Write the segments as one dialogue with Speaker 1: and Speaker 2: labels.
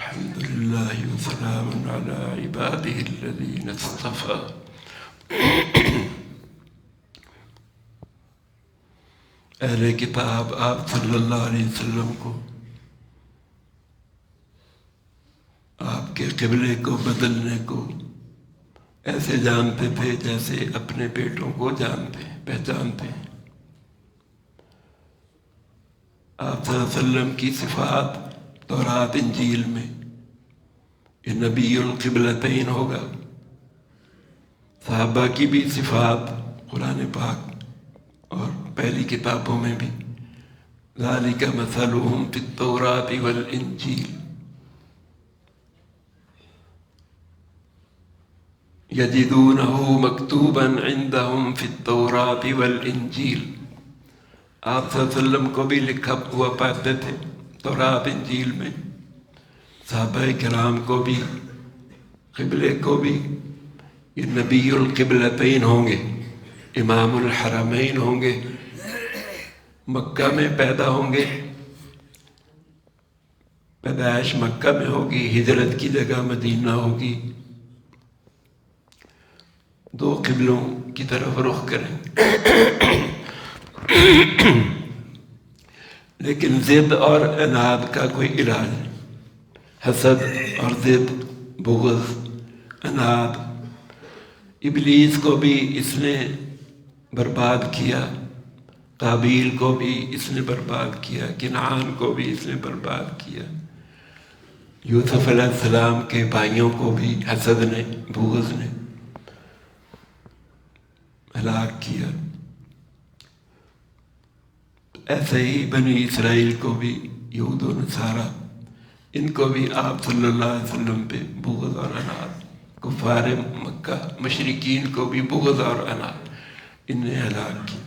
Speaker 1: الحمد لله وسلام على عباده الذين اصطفى. اہل کتاب آپ صلی اللہ علیہ وسلم کو آپ کے قبلے کو بدلنے کو ایسے جانتے تھے جیسے اپنے بیٹوں کو پہچانتے ہیں. آپ صلی اللہ علیہ وسلم کی صفات تورات انجیل میں یہ نبی القبلتین ہوگا. صحابہ کی بھی صفات قرآن پاک اور پہلی کتابوں میں بھی ذالک مثلہم فی التوراۃ والانجیل یجدونہ مکتوبا عندہم فی التوراۃ والانجیل. آپ صلی اللہ علیہ وسلم کو بھی لکھا ہوا پاتے تھے تورات انجیل میں. صحابہ کرام کو بھی قبلے کو بھی یہ نبی القبلتین ہوں گے، امام الحرمین ہوں گے، مکہ میں پیدا ہوں گے، پیدائش مکہ میں ہوگی، ہجرت کی جگہ مدینہ ہوگی. دو قبلوں کی طرف رخ کریں. لیکن ضد اور عناد کا کوئی علاج نہیں. حسد اور ضد، بغض، عناد، ابلیس کو بھی اس نے برباد کیا، قابیل کو بھی اس نے برباد کیا، کنعان کو بھی اس نے برباد کیا، یوسف علیہ السلام کے بھائیوں کو بھی حسد نے، بغض نے ہلاک کیا. ایسے ہی بنی اسرائیل کو بھی، یہود و نصارہ، ان کو بھی آپ صلی اللہ علیہ وسلم پہ بغض اور عناد، کفار مکہ مشرکین کو بھی بغض اور عناد ان نے ہلاک کیا.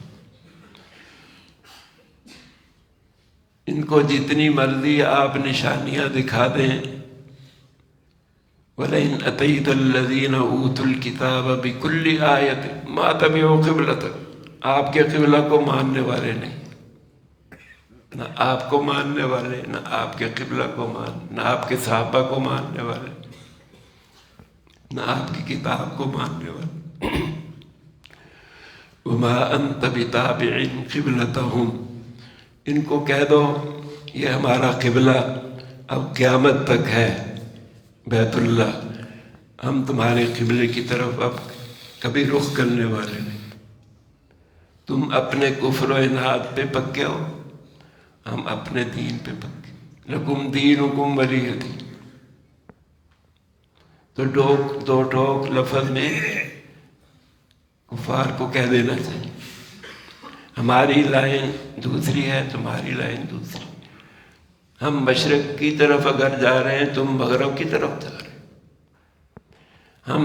Speaker 1: ان کو جتنی مرضی آپ نشانیاں دکھا دیں، وَلَئِنْ أَتَيْتَ الَّذِينَ أُوتُوا الْكِتَابَ بِكُلِّ آیَةٍ مَا تَبِعُوا قِبْلَتَكَ. آپ کے قبلہ کو ماننے والے نہیں، نہ آپ کو ماننے والے، نہ آپ کے قبلہ کو نہ آپ کے صحابہ کو ماننے والے، نہ آپ کی کتاب کو ماننے والے. وَمَا أَنْتَ بِتَابِعٍ قِبْلَتَهُمْ. ان کو کہہ دو یہ ہمارا قبلہ اب قیامت تک ہے بیت اللہ، ہم تمہارے قبلے کی طرف اب کبھی رخ کرنے والے نہیں. تم اپنے کفر و عناد پہ پکے ہو، ہم اپنے دین پہ پکے. لکم دینکم ولی دین. تو دو ٹوک لفظ میں کفار کو کہہ دینا چاہیے، ہماری لائن دوسری ہے، تمہاری لائن دوسری. ہم مشرق کی طرف اگر جا رہے ہیں، تم مغرب کی طرف جا رہے ہیں. ہم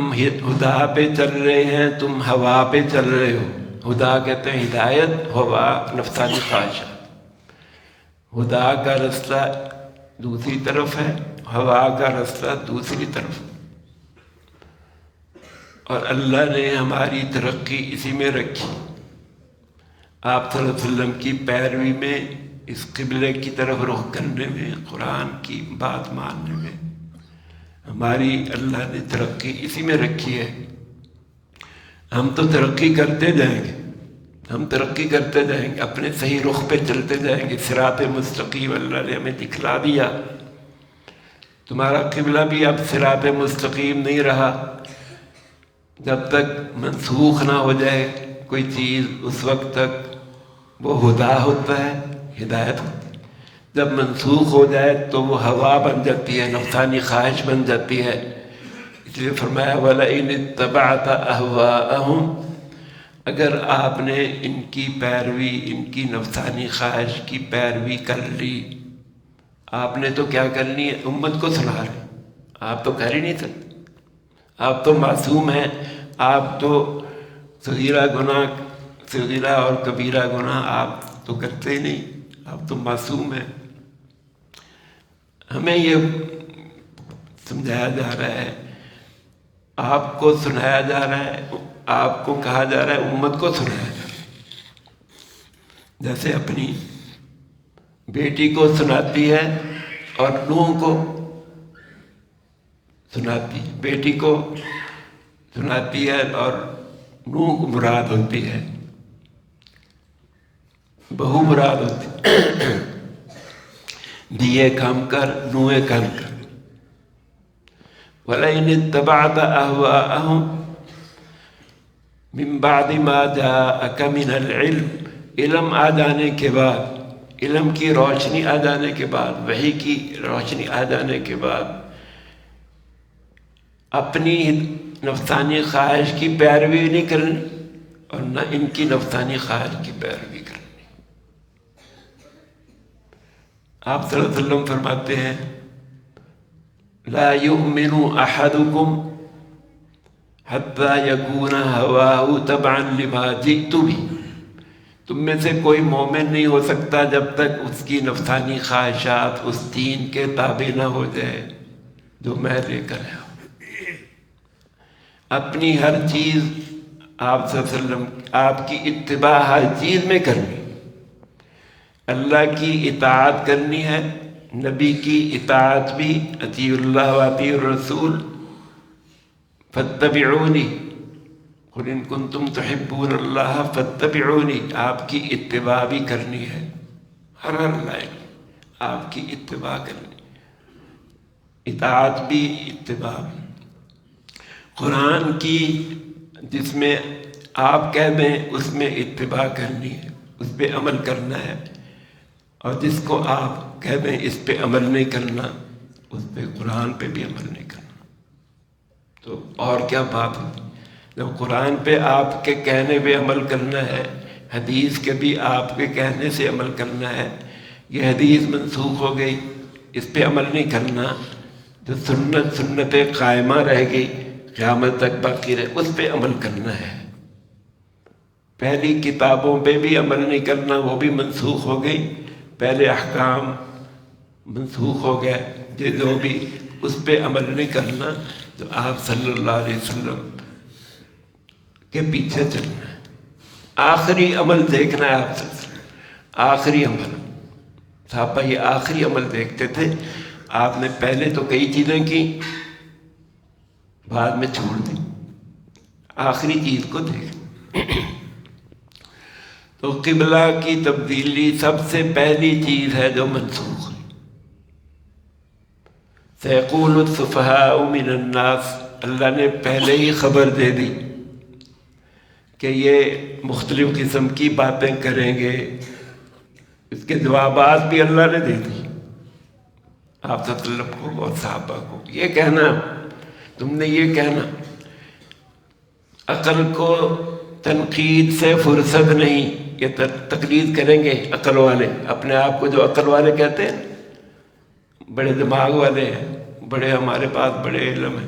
Speaker 1: ہدا پہ چل رہے ہیں، تم ہوا پہ چل رہے ہو. ہدا کہتے ہیں ہدایت، ہوا نفسانی خواہشات. ہدا کا رستہ دوسری طرف ہے، ہوا کا رستہ دوسری طرف. اور اللہ نے ہماری ترقی اسی میں رکھی. آپ صلی اللہ علیہ وسلم کی پیروی میں، اس قبلے کی طرف رخ کرنے میں، قرآن کی بات ماننے میں ہماری اللہ نے ترقی اسی میں رکھی ہے. ہم تو ترقی کرتے جائیں گے، ہم ترقی کرتے جائیں گے، اپنے صحیح رخ پہ چلتے جائیں گے. صراط مستقیم اللہ نے ہمیں دکھلا دیا. تمہارا قبلہ بھی اب صراط مستقیم نہیں رہا. جب تک منسوخ نہ ہو جائے کوئی چیز، اس وقت تک وہ ہدا ہوتا ہے، ہدایت ہوتی ہے. جب منسوخ ہو جائے تو وہ ہوا بن جاتی ہے، نفسانی خواہش بن جاتی ہے. اس لیے فرمایا وَلَئِنِ اتَّبَعْتَ أَهْوَاءَهُمْ. اگر آپ نے ان کی پیروی، ان کی نفسانی خواہش کی پیروی کر لی. آپ نے تو کیا کرنی ہے؟ امت کو سنا رہے. آپ تو کر ہی نہیں سکتے، آپ تو معصوم ہیں. آپ تو صغیرہ گناہ، صغیرہ اور کبیرہ گناہ آپ تو کرتے ہی نہیں، آپ تو معصوم ہیں. ہمیں یہ سمجھایا جا رہا ہے، آپ کو سنایا جا رہا ہے، آپ کو کہا جا رہا ہے، امت کو سنایا جا رہا ہے. جیسے اپنی بیٹی کو سناتی ہے اور نوح کو سناتی ہے، بیٹی کو سناتی ہے، اور نوح کو مراد ہوتی ہے، بہو مراد ہوتی دیے کام کر نوئے کام کر۔ وَلَئِنِ اتَّبَعْتَ أَهْوَاءَهُمْ مِن بَعْدِ مَا جَاءَكَ مِنَ الْعِلْمِ، علم آ جانے کے بعد، علم کی روشنی آ جانے کے بعد، وحی کی روشنی آ جانے کے بعد اپنی نفسانی خواہش کی پیروی نہیں کرنی اور نہ ان کی نفسانی خواہش کی پیروی کرنی۔ آپ صلی اللہ علیہ وسلم فرماتے ہیں لا یؤمن احدکم حتی یکون ہواہ تبعا لما جئت بہ، تم میں سے کوئی مومن نہیں ہو سکتا جب تک اس کی نفسانی خواہشات اس دین کے تابع نہ ہو جائے جو میں لے کر آیا ہوں۔ اپنی ہر چیز آپ صلی اللہ علیہ وسلم آپ کی اتباع ہر چیز میں کرنی، اللہ کی اطاعت کرنی ہے، نبی کی اطاعت بھی، اطیعوا اللہ و اطیعوا الرسول فاتبعونی قل ان کنتم تحبون اللہ فاتبعونی، آپ کی اتباع بھی کرنی ہے، ہر لائن آپ کی اتباع کرنی، اطاعت بھی اتباع بھی۔ قرآن کی جس میں آپ کہہ دیں اس میں اتباع کرنی ہے، اس پہ عمل کرنا ہے، اور جس کو آپ کہہ دیں اس پہ عمل نہیں کرنا، اس پہ قرآن پہ بھی عمل نہیں کرنا، تو اور کیا بات ہے؟ جب قرآن پہ آپ کے کہنے پہ عمل کرنا ہے، حدیث کے بھی آپ کے کہنے سے عمل کرنا ہے، یہ حدیث منسوخ ہو گئی اس پہ عمل نہیں کرنا، جو سنت قائمہ رہ گئی قیامت تک باقی رہے اس پہ عمل کرنا ہے۔ پہلی کتابوں پہ بھی عمل نہیں کرنا، وہ بھی منسوخ ہو گئی، پہلے احکام منسوخ ہو گئے، جو بھی اس پہ عمل نہیں کرنا، تو آپ صلی اللہ علیہ وسلم کے پیچھے چلنا ہے، آخری عمل دیکھنا ہے آپ سے، آخری عمل۔ صحابہ یہ آخری عمل دیکھتے تھے، آپ نے پہلے تو کئی چیزیں کی بعد میں چھوڑ دی، آخری چیز کو دیکھ۔ تو قبلہ کی تبدیلی سب سے پہلی چیز ہے جو منسوخ ہے۔ سیقول السفہاء من الناس، اللہ نے پہلے ہی خبر دے دی کہ یہ مختلف قسم کی باتیں کریں گے، اس کے جوابات بھی اللہ نے دے دی آپ صلی اللہ علیہ وسلم کو اور صحابہ کو۔ یہ کہنا تم نے یہ کہنا، عقل کو تنقید سے فرصت نہیں، یہ تقلید کریں گے عقل والے، اپنے آپ کو جو عقل والے کہتے ہیں، بڑے دماغ والے ہیں، بڑے ہمارے پاس بڑے علم ہیں،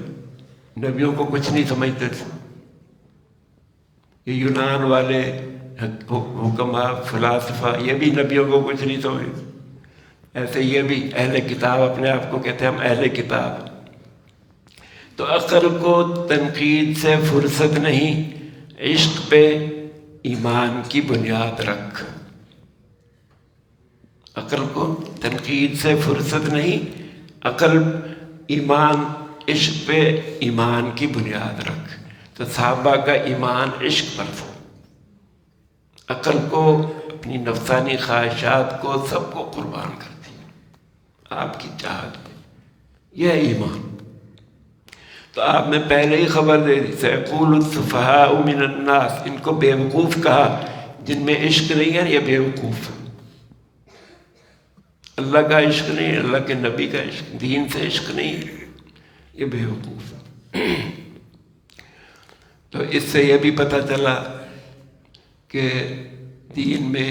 Speaker 1: نبیوں کو کچھ نہیں سمجھتے تھے، یہ یونان والے حکماء فلاسفہ یہ بھی نبیوں کو کچھ نہیں سمجھتے، ایسے یہ بھی اہل کتاب اپنے آپ کو کہتے ہیں ہم اہل کتاب۔ تو عقل کو تنقید سے فرصت نہیں، عشق پہ ایمان کی بنیاد رکھ، عقل کو تنقید سے فرصت نہیں، عقل ایمان عشق پہ ایمان کی بنیاد رکھ۔ تو صحابہ کا ایمان عشق پر تھا، عقل کو اپنی نفسانی خواہشات کو سب کو قربان کر دی آپ کی چاہت میں، یہ ایمان۔ تو آپ نے پہلے ہی خبر دے دی، سیقول السفہاء من الناس، ان کو بیوقوف کہا، جن میں عشق نہیں ہے یہ بیوقوف ہے، اللہ کا عشق نہیں، اللہ کے نبی کا عشق، دین سے عشق نہیں، یہ بیوقوف ہے۔ تو اس سے یہ بھی پتہ چلا کہ دین میں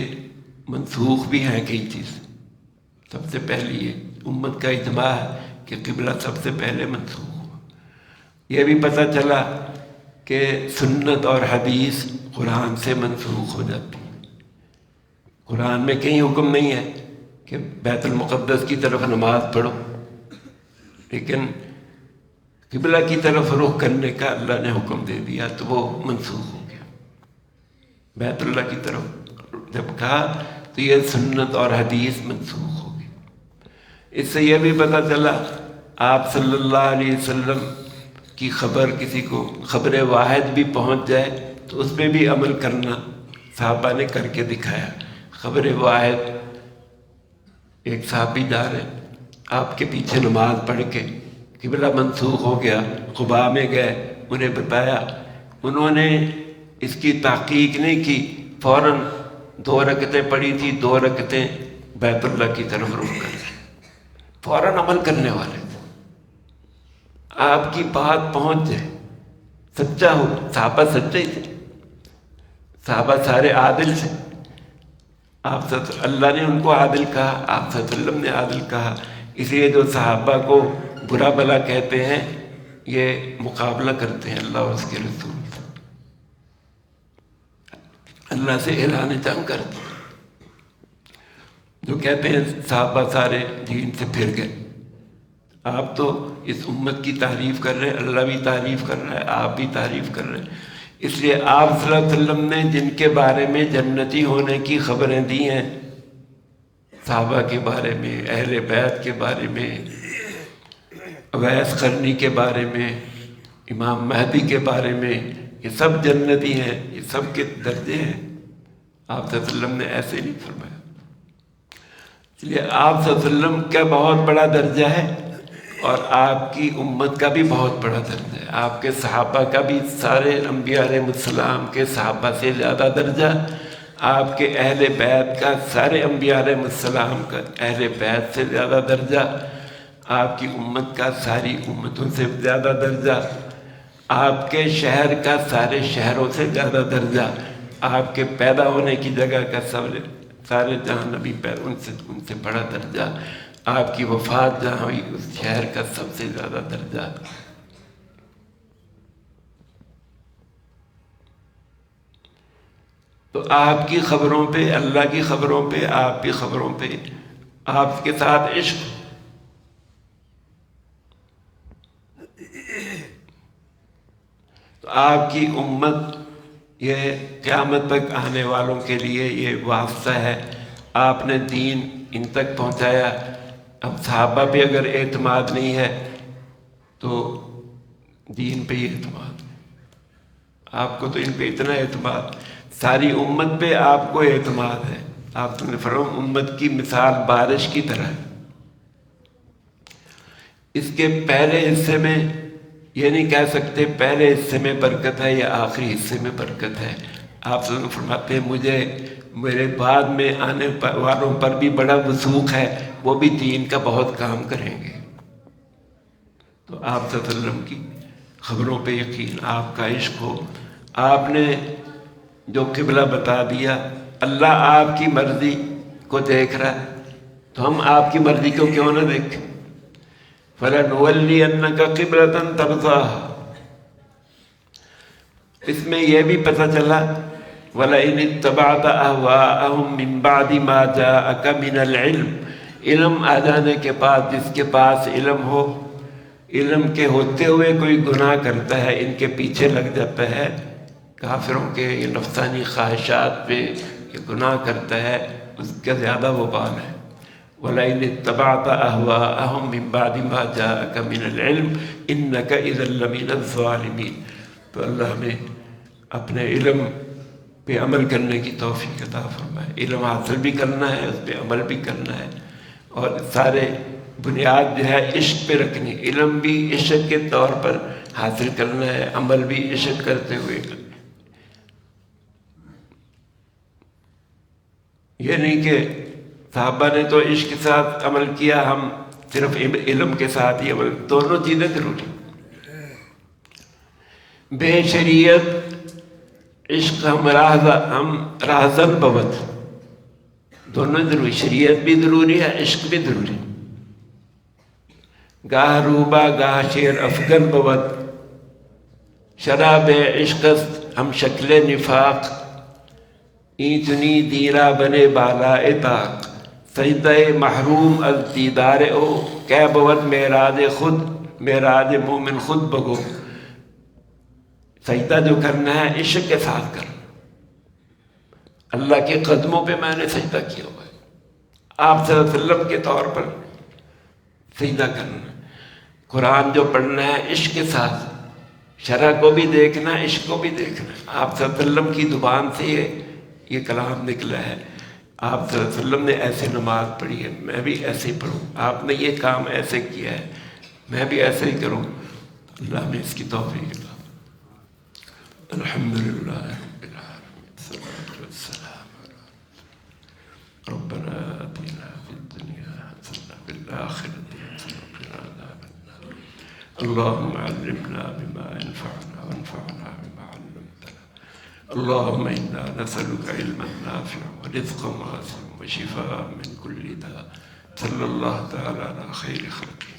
Speaker 1: منسوخ بھی ہیں کئی چیز۔ سب سے پہلی یہ امت کا اجماع ہے کہ قبلہ سب سے پہلے منسوخ ہوا۔ یہ بھی پتہ چلا کہ سنت اور حدیث قرآن سے منسوخ ہو جاتی ہے، قرآن میں کہیں حکم نہیں ہے کہ بیت المقدس کی طرف نماز پڑھو، لیکن قبلہ کی طرف رخ کرنے کا اللہ نے حکم دے دیا تو وہ منسوخ ہو گیا۔ بیت اللہ کی طرف جب کہا تو یہ سنت اور حدیث منسوخ ہو گئی۔ اس سے یہ بھی پتہ چلا آپ صلی اللہ علیہ وسلم کی خبر کسی کو خبر واحد بھی پہنچ جائے تو اس پہ بھی عمل کرنا صحابہ نے کر کے دکھایا۔ خبر واحد، ایک صحابی جا رہے آپ کے پیچھے نماز پڑھ کے قبلہ منسوخ ہو گیا، قباء میں گئے، انہیں بتایا، انہوں نے اس کی تحقیق نہیں کی، فوراً 2 رکعتیں پڑھی تھی، 2 رکعتیں بیت اللہ کی طرف رخ کر فوراً عمل کرنے والے تھے۔ آپ کی بات پہنچ جائے، سچا ہو، صحابہ سچے ہی تھے، صحابہ سارے عادل تھے، آپ اللہ نے ان کو عادل کہا، آپ صلی اللہ علیہ وسلم نے عادل کہا، اس لیے جو صحابہ کو برا بلا کہتے ہیں یہ مقابلہ کرتے ہیں اللہ اور اس کے رسول سے، اللہ سے اعلان جنگ کرتے ہیں، جو کہتے ہیں صحابہ سارے دین سے پھر گئے۔ آپ تو اس امت کی تعریف کر رہے ہیں، اللہ بھی تعریف کر رہا ہے، آپ بھی تعریف کر رہے ہیں، اس لیے آپ صلی اللہ علیہ وسلم نے جن کے بارے میں جنتی ہونے کی خبریں دی ہیں، صحابہ کے بارے میں، اہل بیت کے بارے میں، اویس قرنی کے بارے میں، امام مہدی کے بارے میں، یہ سب جنتی ہیں، یہ سب کے درجے ہیں، آپ صلی اللہ علیہ وسلم نے ایسے نہیں فرمایا۔ اس لیے آپ صلی اللہ علیہ وسلم کا بہت بڑا درجہ ہے اور آپ کی امت کا بھی بہت بڑا درجہ ہے، آپ کے صحابہ کا بھی سارے انبیاء علیہ السلام کے صحابہ سے زیادہ درجہ، آپ کے اہل بیت کا سارے انبیاء علیہ السلام کا اہل بیت سے زیادہ درجہ، آپ کی امت کا ساری امتوں سے زیادہ درجہ، آپ کے شہر کا سارے شہروں سے زیادہ درجہ، آپ کے پیدا ہونے کی جگہ کا سارے جہاں نبی پیدا ان سے بڑا درجہ، آپ کی وفات جہاں ہوئی اس شہر کا سب سے زیادہ درجہ۔ تو آپ کی خبروں پہ، اللہ کی خبروں پہ، آپ کی خبروں پہ، آپ کے ساتھ عشق، تو آپ کی امت یہ قیامت تک آنے والوں کے لیے یہ واسطہ ہے، آپ نے دین ان تک پہنچایا۔ اب صحابہ پہ اگر اعتماد نہیں ہے تو دین پہ ہی اعتماد ہے، آپ کو تو ان پہ اتنا اعتماد، ساری امت پہ آپ کو اعتماد ہے۔ آپ نے فرمایا امت کی مثال بارش کی طرح ہے، اس کے پہلے حصے میں یہ نہیں کہہ سکتے پہلے حصے میں برکت ہے یا آخری حصے میں برکت ہے۔ آپ سے فرماتے ہیں مجھے میرے بعد میں آنے والوں پر بھی بڑا وثوق ہے، وہ بھی دین کا بہت کام کریں گے۔ تو آپ صلی اللہ علیہ وسلم کی خبروں پہ یقین، آپ کا عشق ہو، آپ نے جو قبلہ بتا دیا، اللہ آپ کی مرضی کو دیکھ رہا ہے تو ہم آپ کی مرضی کو کیوں نہ دیکھیں؟ فَلَنُوَلِّيَنَّكَ قِبْلَةً تَرْضَاهَا، اس میں یہ بھی پتہ چلا وَلَئِنِ اتَّبَعْتَ أَهْوَاءَهُمْ مِنْ بَعْدِ مَا جَاءَكَ مِنَ الْعِلْمِ، علم آ جانے کے بعد، جس کے پاس علم ہو، علم کے ہوتے ہوئے کوئی گناہ کرتا ہے، ان کے پیچھے لگ جاتا ہے، کافروں کے یہ نفسانی خواہشات پہ یہ گناہ کرتا ہے، اس کا زیادہ وبال ہے۔ وَلَئِنِ اتَّبَعْتَ أَهْوَاءَهُمْ مِنْ بَعْدِ مَا جَاءَكَ مِنَ الْعِلْمِ إِنَّكَ إِذًا لَّمِنَ الظَّالِمِينَ۔ تو اللہ نے اپنے علم پہ عمل کرنے کی توفیق عطا فرمائے، علم حاصل بھی کرنا ہے، اس پہ عمل بھی کرنا ہے، اور سارے بنیاد جو ہے عشق پہ رکھنی، علم بھی عشق کے طور پر حاصل کرنا ہے، عمل بھی عشق کرتے ہوئے کرنا۔ یہ نہیں کہ صحابہ نے تو عشق کے ساتھ عمل کیا، ہم صرف علم کے ساتھ ہی عمل، دونوں چیزیں ضروری۔ بے شریعت عشق ہم راہزن بوت، دونوں ضروری، شریعت بھی ضروری ہے، عشق بھی ضروری۔ گاہ روبا گاہ شیر افغن بوت، شراب عشق است ہم شکل نفاق، اینچنی دیرا بنے بالا طاق، سجدہ محروم از دیدار او، کہ بود معراج خود معراج مومن خود بگو۔ سجدہ جو کرنا ہے عشق کے ساتھ کرنا، اللہ کے قدموں پہ میں نے سجدہ کیا ہوا ہے، آپ صلی اللہ علیہ وسلم کے طور پر سجدہ کرنا۔ قرآن جو پڑھنا ہے عشق کے ساتھ، شرع کو بھی دیکھنا، عشق کو بھی دیکھنا۔ آپ صلی اللہ علیہ وسلم کی زبان سے یہ کلام نکلا ہے، آپ صلی اللہ علیہ وسلم نے ایسے نماز پڑھی ہے، میں بھی ایسے ہی پڑھوں، آپ نے یہ کام ایسے کیا ہے، میں بھی ایسے ہی کروں۔ اللہ نے اس کی توفیق دی۔ الحمدللہ رب العالمین، الصلاۃ والسلام علی ربنا آتنا فی الدنیا حسنۃ وفی الآخرۃ حسنۃ وقنا عذاب النار۔ اللهم علمنا بما ينفعنا وانفعنا بما علمتنا۔ اللهم إنا نسألك علما نافعا ورزقا واسعا وشفاء من كل داء۔ صلی اللہ تعالیٰ علی خیر خلقہ۔